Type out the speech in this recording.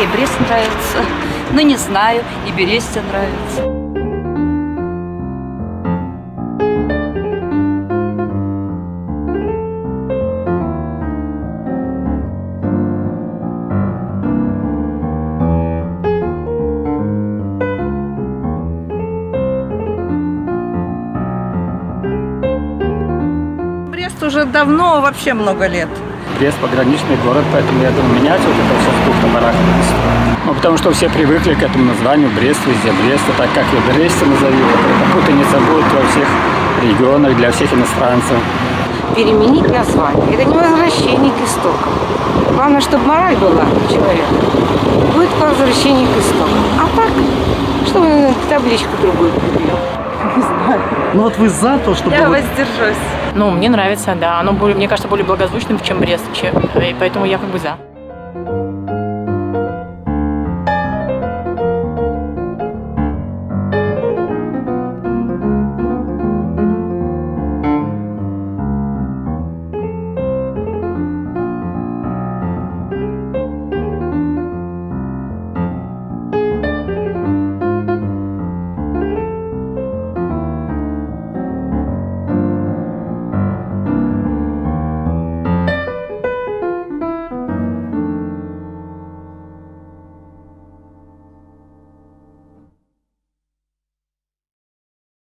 Мне и Брест нравится, но не знаю, и Берестия нравится. Брест уже давно, вообще много лет. Брест пограничный город, поэтому я думаю, менять вот это все в Тухта-Барахта. Ну, потому что все привыкли к этому названию Брест, везде Брест, а так как и Бресте назови, это путаница будет во всех регионах, для всех иностранцев. Переменить название. Это не возвращение к истокам. Главное, чтобы мораль была у человека. Будет возвращение к истокам. А так, чтобы табличку другую прибили. Не знаю. Ну вот вы за то, чтобы... Я воздержусь. Ну, мне нравится, да. Оно, мне кажется, более благозвучным, чем Брест. И поэтому я как бы за.